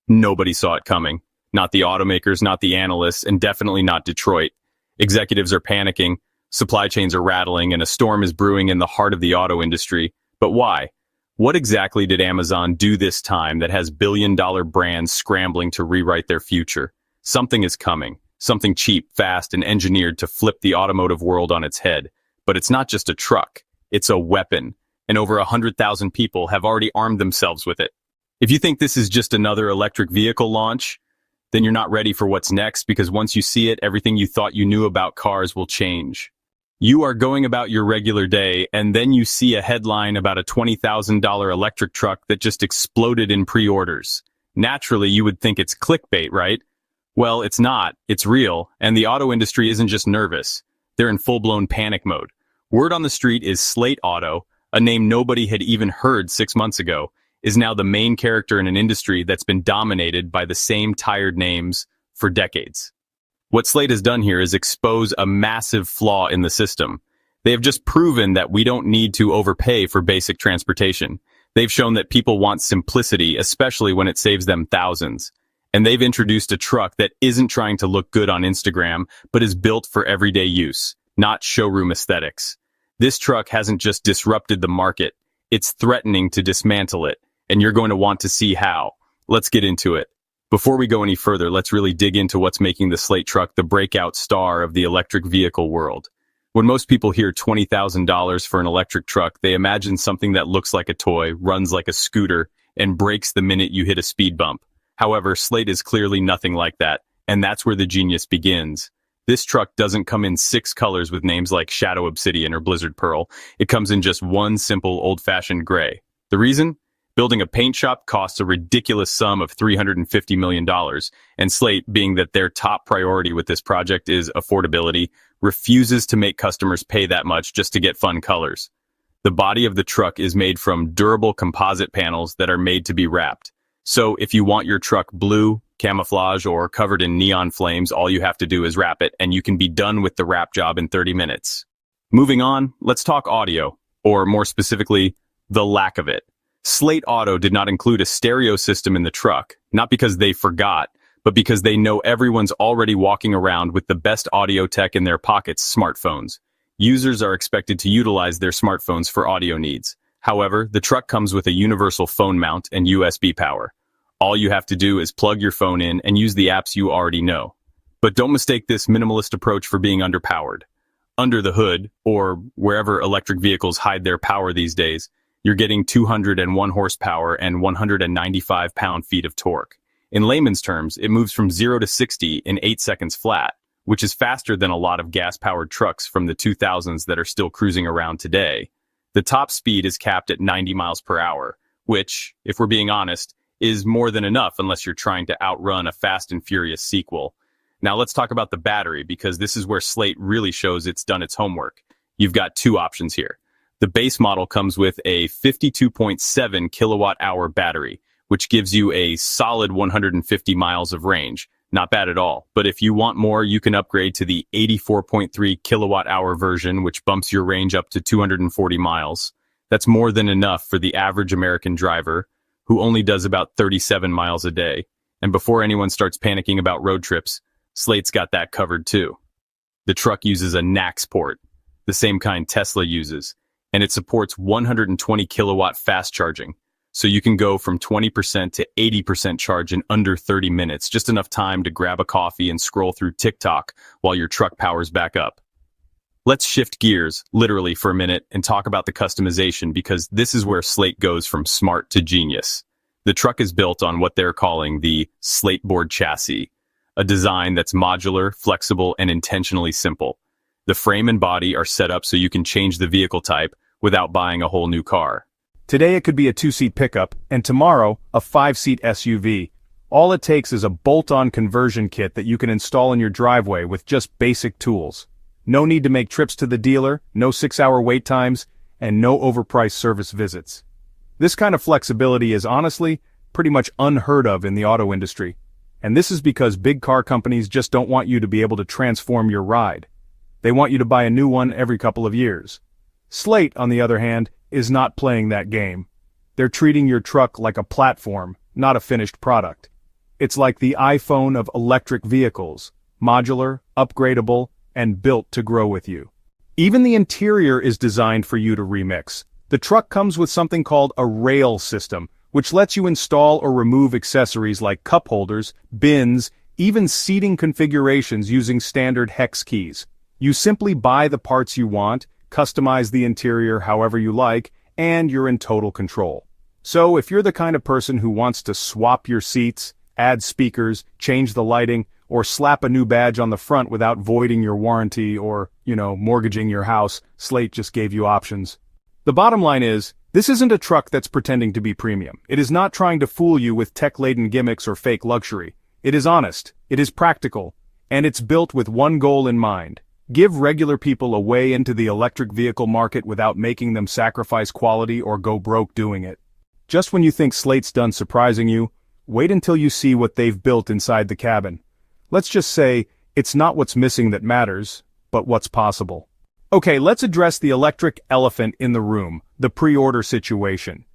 Nobody saw it coming. Not the automakers, not the analysts, and definitely not Detroit. Executives are panicking, supply chains are rattling, and a storm is brewing in the heart of the auto industry. But why? What exactly did Amazon do this time that has billion-dollar brands scrambling to rewrite their future? Something is coming. Something cheap, fast, and engineered to flip the automotive world on its head. But it's not just a truck. It's a weapon. And over 100,000 people have already armed themselves with it. If you think this is just another electric vehicle launch, then you're not ready for what's next, because once you see it, everything you thought you knew about cars will change. You are going about your regular day, and then you see a headline about a $20,000 electric truck that just exploded in pre-orders. Naturally, you would think it's clickbait, right? Well, it's not. It's real, and the auto industry isn't just nervous. They're in full-blown panic mode. Word on the street is Slate Auto, a name nobody had even heard 6 months ago, is now the main character in an industry that's been dominated by the same tired names for decades. What Slate has done here is expose a massive flaw in the system. They have just proven that we don't need to overpay for basic transportation. They've shown that people want simplicity, especially when it saves them thousands. And they've introduced a truck that isn't trying to look good on Instagram, but is built for everyday use, not showroom aesthetics. This truck hasn't just disrupted the market, it's threatening to dismantle it, and you're going to want to see how. Let's get into it. Before we go any further, let's really dig into what's making the Slate truck the breakout star of the electric vehicle world. When most people hear $20,000 for an electric truck, they imagine something that looks like a toy, runs like a scooter, and brakes the minute you hit a speed bump. However, Slate is clearly nothing like that, and that's where the genius begins. This truck doesn't come in 6 colors with names like Shadow Obsidian or Blizzard Pearl. It comes in just one simple old-fashioned gray. The reason? Building a paint shop costs a ridiculous sum of $350 million, and Slate, being that their top priority with this project is affordability, refuses to make customers pay that much just to get fun colors. The body of the truck is made from durable composite panels that are made to be wrapped. So if you want your truck blue, camouflage, or covered in neon flames, all you have to do is wrap it, and you can be done with the wrap job in 30 minutes. Moving on, let's talk audio, or more specifically, the lack of it. Slate Auto did not include a stereo system in the truck, not because they forgot, but because they know everyone's already walking around with the best audio tech in their pockets, smartphones. Users are expected to utilize their smartphones for audio needs. However, the truck comes with a universal phone mount and USB power. All you have to do is plug your phone in and use the apps you already know. But don't mistake this minimalist approach for being underpowered. Under the hood, or wherever electric vehicles hide their power these days, you're getting 201 horsepower and 195 pound-feet of torque. In layman's terms, it moves from 0 to 60 in 8 seconds flat, which is faster than a lot of gas-powered trucks from the 2000s that are still cruising around today. The top speed is capped at 90 miles per hour, which, if we're being honest, is more than enough unless you're trying to outrun a Fast and Furious sequel. Now let's talk about the battery, because this is where Slate really shows it's done its homework. You've got 2 options here. The base model comes with a 52.7 kilowatt-hour battery, which gives you a solid 150 miles of range. Not bad at all. But if you want more, you can upgrade to the 84.3 kilowatt-hour version, which bumps your range up to 240 miles. That's more than enough for the average American driver, who only does about 37 miles a day. And before anyone starts panicking about road trips, Slate's got that covered too. The truck uses a NACS port, the same kind Tesla uses, and it supports 120 kilowatt fast charging. So you can go from 20% to 80% charge in under 30 minutes, just enough time to grab a coffee and scroll through TikTok while your truck powers back up. Let's shift gears, literally, for a minute and talk about the customization, because this is where Slate goes from smart to genius. The truck is built on what they're calling the Slate board chassis, a design that's modular, flexible, and intentionally simple. The frame and body are set up so you can change the vehicle type without buying a whole new car. Today it could be a 2-seat pickup, and tomorrow a 5-seat SUV. All it takes is a bolt-on conversion kit that you can install in your driveway with just basic tools. No need to make trips to the dealer, no 6-hour wait times, and no overpriced service visits. This kind of flexibility is honestly pretty much unheard of in the auto industry. And this is because big car companies just don't want you to be able to transform your ride. They want you to buy a new one every couple of years. Slate, on the other hand, is not playing that game. They're treating your truck like a platform, not a finished product. It's like the iPhone of electric vehicles, modular, upgradable, and built to grow with you. Even the interior is designed for you to remix. The truck comes with something called a rail system, which lets you install or remove accessories like cup holders, bins, even seating configurations using standard hex keys. You simply buy the parts you want, customize the interior however you like, and you're in total control. So if you're the kind of person who wants to swap your seats, add speakers, change the lighting, or slap a new badge on the front without voiding your warranty or, mortgaging your house, Slate just gave you options. The bottom line is, this isn't a truck that's pretending to be premium. It is not trying to fool you with tech-laden gimmicks or fake luxury. It is honest, it is practical, and it's built with one goal in mind. Give regular people a way into the electric vehicle market without making them sacrifice quality or go broke doing it. Just when you think Slate's done surprising you, wait until you see what they've built inside the cabin. Let's just say, it's not what's missing that matters, but what's possible. Okay, let's address the electric elephant in the room, the pre-order situation.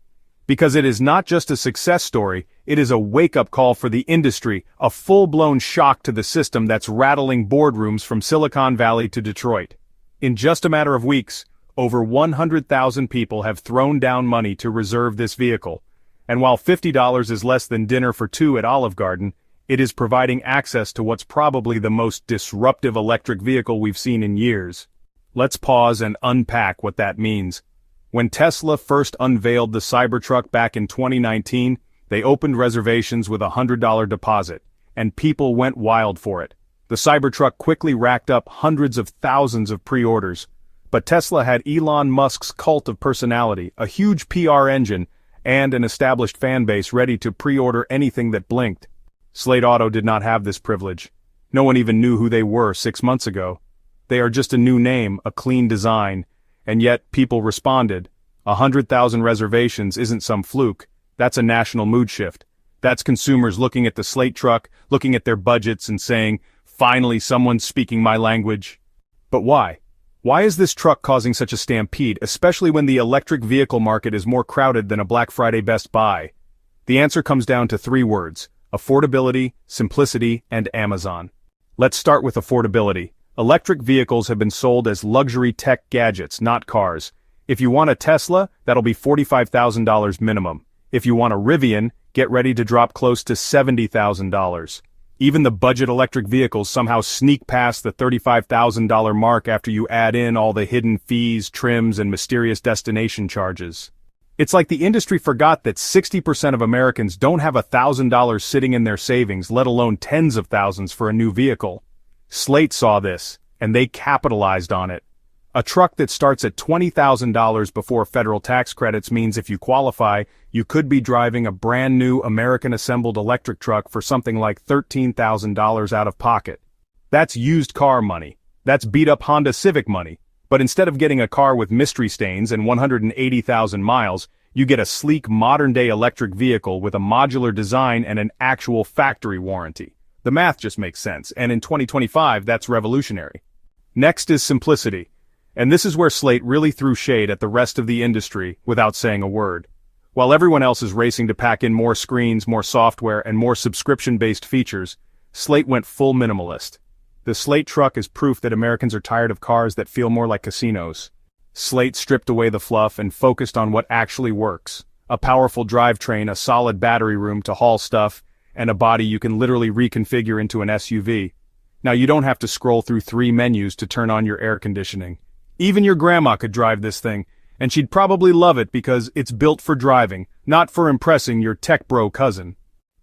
Because it is not just a success story, it is a wake-up call for the industry, a full-blown shock to the system that's rattling boardrooms from Silicon Valley to Detroit. In just a matter of weeks, over 100,000 people have thrown down money to reserve this vehicle. And while $50 is less than dinner for two at Olive Garden, it is providing access to what's probably the most disruptive electric vehicle we've seen in years. Let's pause and unpack what that means. When Tesla first unveiled the Cybertruck back in 2019, they opened reservations with a $100 deposit, and people went wild for it. The Cybertruck quickly racked up hundreds of thousands of pre-orders. But Tesla had Elon Musk's cult of personality, a huge PR engine, and an established fan base ready to pre-order anything that blinked. Slate Auto did not have this privilege. No one even knew who they were 6 months ago. They are just a new name, a clean design, and yet people responded. 100,000 reservations isn't some fluke. That's a national mood shift. That's consumers looking at the Slate truck, looking at their budgets and saying, finally someone's speaking my language. But why? Why is this truck causing such a stampede, especially when the electric vehicle market is more crowded than a Black Friday Best Buy? The answer comes down to 3 words: affordability, simplicity, and Amazon. Let's start with affordability. Electric vehicles have been sold as luxury tech gadgets, not cars. If you want a Tesla, that'll be $45,000 minimum. If you want a Rivian, get ready to drop close to $70,000. Even the budget electric vehicles somehow sneak past the $35,000 mark after you add in all the hidden fees, trims, and mysterious destination charges. It's like the industry forgot that 60% of Americans don't have $1,000 sitting in their savings, let alone tens of thousands for a new vehicle. Slate saw this, and they capitalized on it. A truck that starts at $20,000 before federal tax credits means if you qualify, you could be driving a brand new American-assembled electric truck for something like $13,000 out of pocket. That's used car money. That's beat-up Honda Civic money. But instead of getting a car with mystery stains and 180,000 miles, you get a sleek modern-day electric vehicle with a modular design and an actual factory warranty. The math just makes sense, and in 2025 that's revolutionary. Next is simplicity. And this is where Slate really threw shade at the rest of the industry without saying a word. While everyone else is racing to pack in more screens, more software, and more subscription-based features, Slate went full minimalist. The Slate truck is proof that Americans are tired of cars that feel more like casinos. Slate stripped away the fluff and focused on what actually works. A powerful drivetrain, a solid battery room to haul stuff, and a body you can literally reconfigure into an SUV. Now you don't have to scroll through 3 menus to turn on your air conditioning. Even your grandma could drive this thing, and she'd probably love it because it's built for driving, not for impressing your tech bro cousin.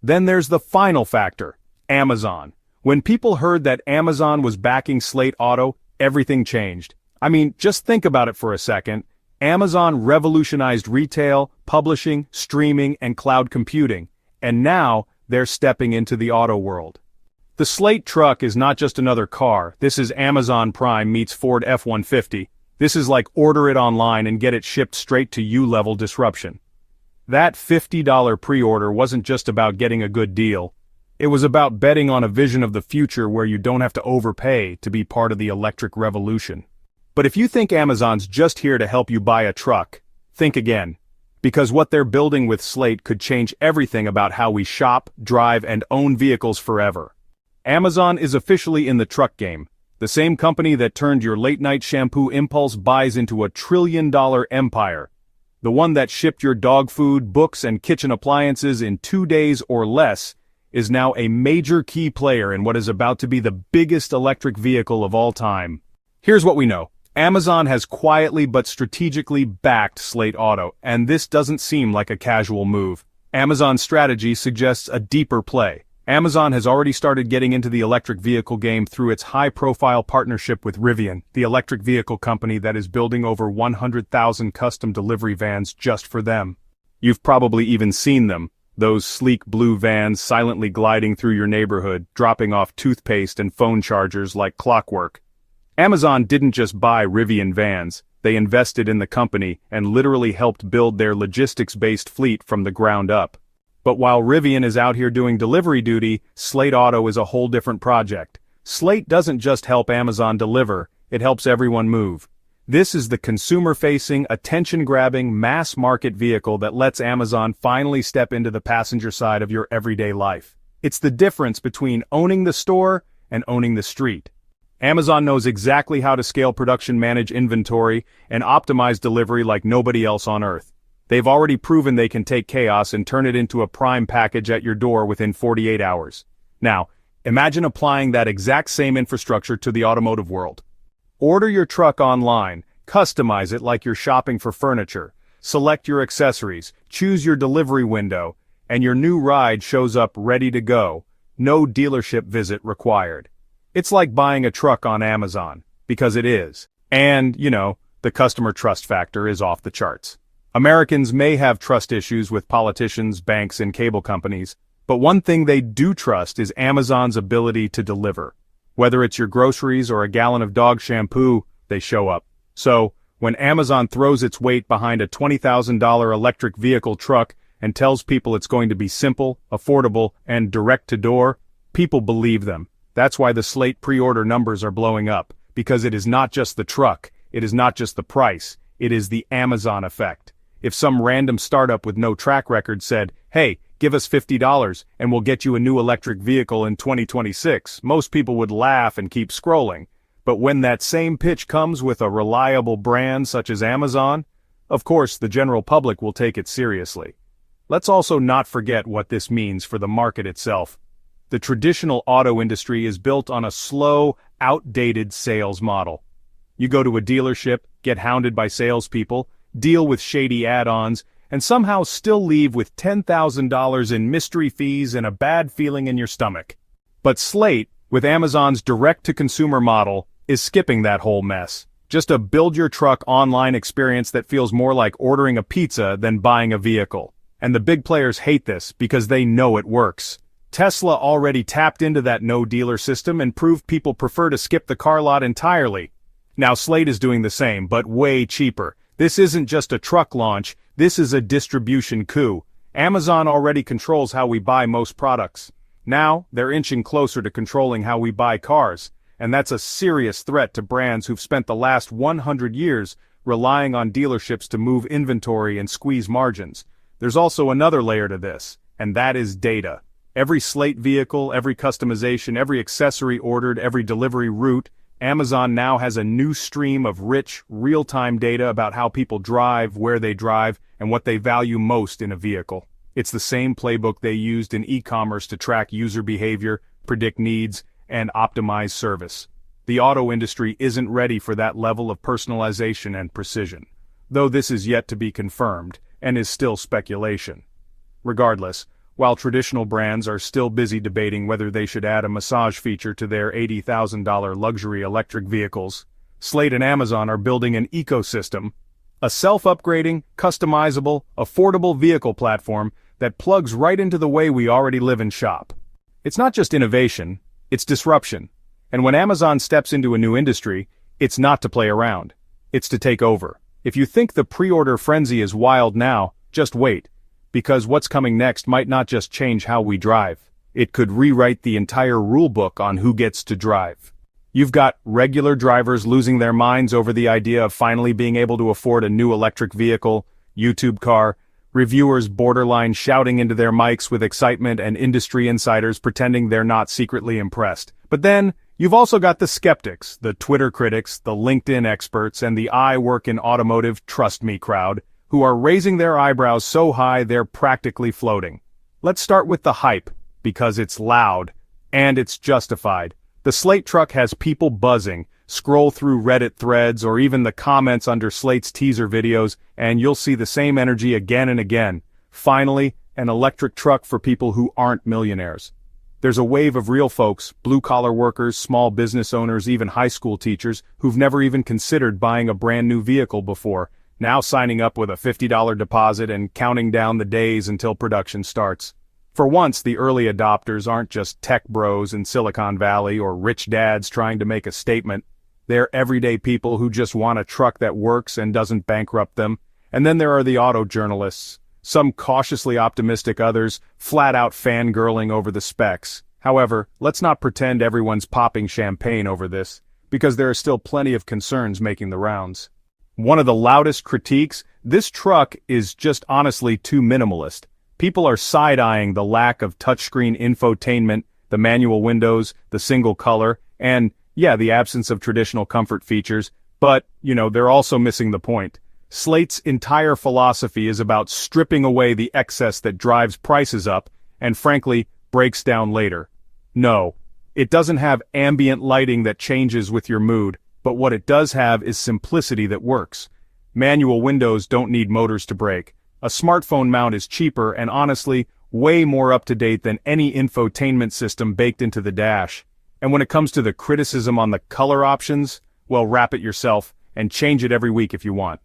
Then there's the final factor, Amazon. When people heard that Amazon was backing Slate Auto, everything changed. I mean, just think about it for a second. Amazon revolutionized retail, publishing, streaming, and cloud computing. And now, they're stepping into the auto world. The Slate truck is not just another car. This is Amazon Prime meets Ford F-150. This is like order it online and get it shipped straight to you level disruption. That $50 pre-order wasn't just about getting a good deal. It was about betting on a vision of the future where you don't have to overpay to be part of the electric revolution. But if you think Amazon's just here to help you buy a truck, think again. Because what they're building with Slate could change everything about how we shop, drive, and own vehicles forever. Amazon is officially in the truck game. The same company that turned your late-night shampoo impulse buys into a trillion-dollar empire. The one that shipped your dog food, books, and kitchen appliances in 2 days or less is now a major key player in what is about to be the biggest electric vehicle of all time. Here's what we know. Amazon has quietly but strategically backed Slate Auto, and this doesn't seem like a casual move. Amazon's strategy suggests a deeper play. Amazon has already started getting into the electric vehicle game through its high-profile partnership with Rivian, the electric vehicle company that is building over 100,000 custom delivery vans just for them. You've probably even seen them, those sleek blue vans silently gliding through your neighborhood, dropping off toothpaste and phone chargers like clockwork. Amazon didn't just buy Rivian vans, they invested in the company and literally helped build their logistics-based fleet from the ground up. But while Rivian is out here doing delivery duty, Slate Auto is a whole different project. Slate doesn't just help Amazon deliver, it helps everyone move. This is the consumer-facing, attention-grabbing, mass-market vehicle that lets Amazon finally step into the passenger side of your everyday life. It's the difference between owning the store and owning the street. Amazon knows exactly how to scale production, manage inventory, and optimize delivery like nobody else on earth. They've already proven they can take chaos and turn it into a prime package at your door within 48 hours. Now, imagine applying that exact same infrastructure to the automotive world. Order your truck online, customize it like you're shopping for furniture, select your accessories, choose your delivery window, and your new ride shows up ready to go. No dealership visit required. It's like buying a truck on Amazon, because it is. And, the customer trust factor is off the charts. Americans may have trust issues with politicians, banks, and cable companies, but one thing they do trust is Amazon's ability to deliver. Whether it's your groceries or a gallon of dog shampoo, they show up. So, when Amazon throws its weight behind a $20,000 electric vehicle truck and tells people it's going to be simple, affordable, and direct-to-door, people believe them. That's why the Slate pre-order numbers are blowing up, because it is not just the truck, it is not just the price, it is the Amazon effect. If some random startup with no track record said, "Hey, give us $50 and we'll get you a new electric vehicle in 2026, most people would laugh and keep scrolling. But when that same pitch comes with a reliable brand such as Amazon, of course the general public will take it seriously. Let's also not forget what this means for the market itself. The traditional auto industry is built on a slow, outdated sales model. You go to a dealership, get hounded by salespeople, deal with shady add-ons, and somehow still leave with $10,000 in mystery fees and a bad feeling in your stomach. But Slate, with Amazon's direct-to-consumer model, is skipping that whole mess. Just a build-your-truck online experience that feels more like ordering a pizza than buying a vehicle. And the big players hate this because they know it works. Tesla already tapped into that no-dealer system and proved people prefer to skip the car lot entirely. Now Slate is doing the same, but way cheaper. This isn't just a truck launch, this is a distribution coup. Amazon already controls how we buy most products. Now, they're inching closer to controlling how we buy cars, and that's a serious threat to brands who've spent the last 100 years relying on dealerships to move inventory and squeeze margins. There's also another layer to this, and that is data. Every Slate vehicle, every customization, every accessory ordered, every delivery route, Amazon now has a new stream of rich, real-time data about how people drive, where they drive, and what they value most in a vehicle. It's the same playbook they used in e-commerce to track user behavior, predict needs, and optimize service. The auto industry isn't ready for that level of personalization and precision, though this is yet to be confirmed, and is still speculation. Regardless, while traditional brands are still busy debating whether they should add a massage feature to their $80,000 luxury electric vehicles, Slate and Amazon are building an ecosystem, a self-upgrading, customizable, affordable vehicle platform that plugs right into the way we already live and shop. It's not just innovation, it's disruption. And when Amazon steps into a new industry, it's not to play around. It's to take over. If you think the pre-order frenzy is wild now, just wait. Because what's coming next might not just change how we drive. It could rewrite the entire rulebook on who gets to drive. You've got regular drivers losing their minds over the idea of finally being able to afford a new electric vehicle, YouTube car, reviewers borderline shouting into their mics with excitement and industry insiders pretending they're not secretly impressed. But then, you've also got the skeptics, the Twitter critics, the LinkedIn experts, and the I work in automotive trust me crowd, who are raising their eyebrows so high they're practically floating. Let's start with the hype, because it's loud, and it's justified. The Slate truck has people buzzing. Scroll through Reddit threads or even the comments under Slate's teaser videos, and you'll see the same energy again and again. Finally, an electric truck for people who aren't millionaires. There's a wave of real folks, blue-collar workers, small business owners, even high school teachers, who've never even considered buying a brand new vehicle before, now signing up with a $50 deposit and counting down the days until production starts. For once, the early adopters aren't just tech bros in Silicon Valley or rich dads trying to make a statement. They're everyday people who just want a truck that works and doesn't bankrupt them. And then there are the auto journalists, some cautiously optimistic, others flat-out fangirling over the specs. However, let's not pretend everyone's popping champagne over this, because there are still plenty of concerns making the rounds. One of the loudest critiques, this truck is just honestly too minimalist. People are side-eyeing the lack of touchscreen infotainment, the manual windows, the single color, and yeah, the absence of traditional comfort features, but, they're also missing the point. Slate's entire philosophy is about stripping away the excess that drives prices up, and frankly, breaks down later. No, it doesn't have ambient lighting that changes with your mood, but what it does have is simplicity that works. Manual windows don't need motors to brake. A smartphone mount is cheaper and honestly, way more up-to-date than any infotainment system baked into the dash. And when it comes to the criticism on the color options, well, wrap it yourself and change it every week if you want.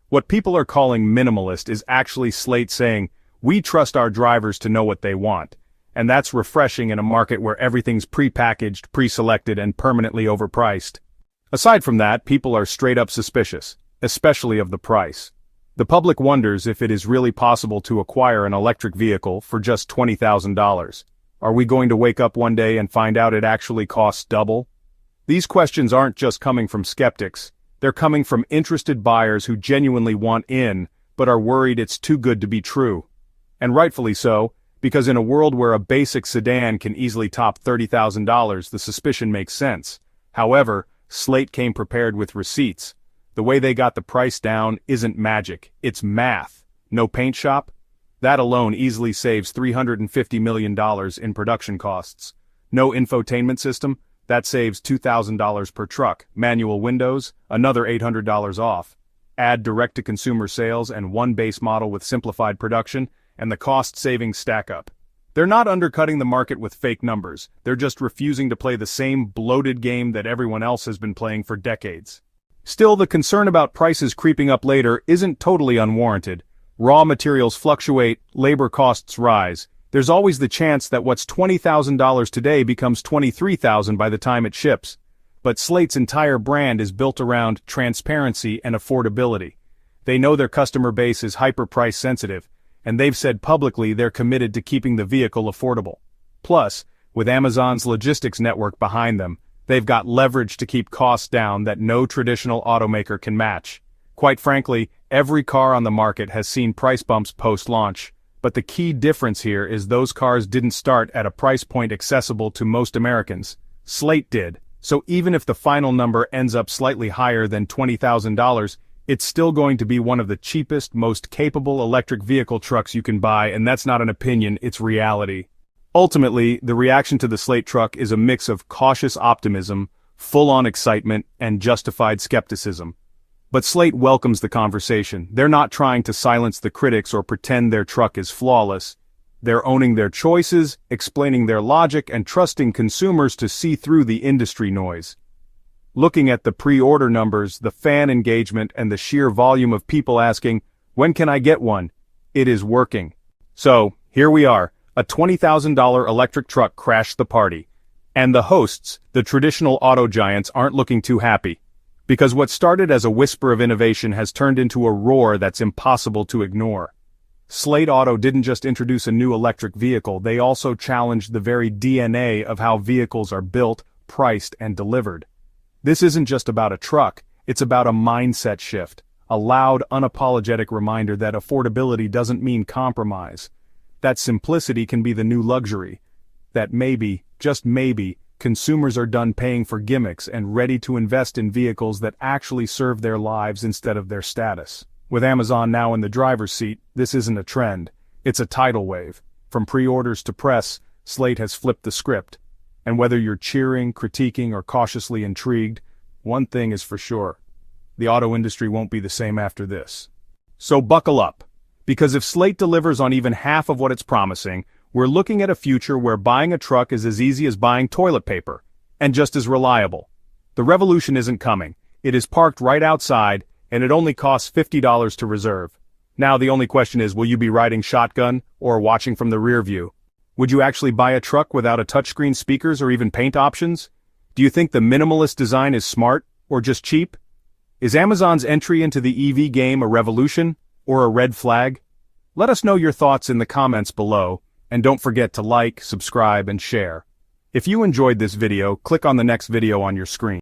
What people are calling minimalist is actually Slate saying, we trust our drivers to know what they want. And that's refreshing in a market where everything's pre-packaged, pre-selected, and permanently overpriced. Aside from that, people are straight up suspicious, especially of the price. The public wonders if it is really possible to acquire an electric vehicle for just $20,000. Are we going to wake up one day and find out it actually costs double? These questions aren't just coming from skeptics. They're coming from interested buyers who genuinely want in, but are worried it's too good to be true. And rightfully so, because in a world where a basic sedan can easily top $30,000, the suspicion makes sense. However, Slate came prepared with receipts. The way they got the price down isn't magic, it's math. No paint shop? That alone easily saves $350 million in production costs. No infotainment system? That saves $2,000 per truck. Manual windows? Another $800 off. Add direct-to-consumer sales and one base model with simplified production, and the cost savings stack up. They're not undercutting the market with fake numbers, they're just refusing to play the same bloated game that everyone else has been playing for decades. Still, the concern about prices creeping up later isn't totally unwarranted. Raw materials fluctuate, labor costs rise. There's always the chance that what's $20,000 today becomes $23,000 by the time it ships. But Slate's entire brand is built around transparency and affordability. They know their customer base is hyper-price sensitive, and they've said publicly they're committed to keeping the vehicle affordable. Plus, with Amazon's logistics network behind them, they've got leverage to keep costs down that no traditional automaker can match. Quite frankly, every car on the market has seen price bumps post-launch, but the key difference here is those cars didn't start at a price point accessible to most Americans. Slate did, so even if the final number ends up slightly higher than $20,000, it's still going to be one of the cheapest, most capable electric vehicle trucks you can buy, and that's not an opinion, it's reality. Ultimately, the reaction to the Slate truck is a mix of cautious optimism, full-on excitement, and justified skepticism. But Slate welcomes the conversation. They're not trying to silence the critics or pretend their truck is flawless. They're owning their choices, explaining their logic, and trusting consumers to see through the industry noise. Looking at the pre-order numbers, the fan engagement, and the sheer volume of people asking, when can I get one? It is working. So, here we are. A $20,000 electric truck crashed the party. And the hosts, the traditional auto giants, aren't looking too happy. Because what started as a whisper of innovation has turned into a roar that's impossible to ignore. Slate Auto didn't just introduce a new electric vehicle, they also challenged the very DNA of how vehicles are built, priced, and delivered. This isn't just about a truck, it's about a mindset shift. a loud, unapologetic reminder that affordability doesn't mean compromise. That simplicity can be the new luxury. That maybe, just maybe, consumers are done paying for gimmicks and ready to invest in vehicles that actually serve their lives instead of their status. With Amazon now in the driver's seat, this isn't a trend, it's a tidal wave. From pre-orders to press, Slate has flipped the script. And whether you're cheering, critiquing, or cautiously intrigued, one thing is for sure. The auto industry won't be the same after this. So buckle up, because if Slate delivers on even half of what it's promising, we're looking at a future where buying a truck is as easy as buying toilet paper, and just as reliable. The revolution isn't coming. It is parked right outside, and it only costs $50 to reserve. Now the only question is, will you be riding shotgun or watching from the rear view? Would you actually buy a truck without a touchscreen speakers or even paint options? Do you think the minimalist design is smart or just cheap? Is Amazon's entry into the EV game a revolution or a red flag? Let us know your thoughts in the comments below, and don't forget to like, subscribe, and share. If you enjoyed this video, click on the next video on your screen.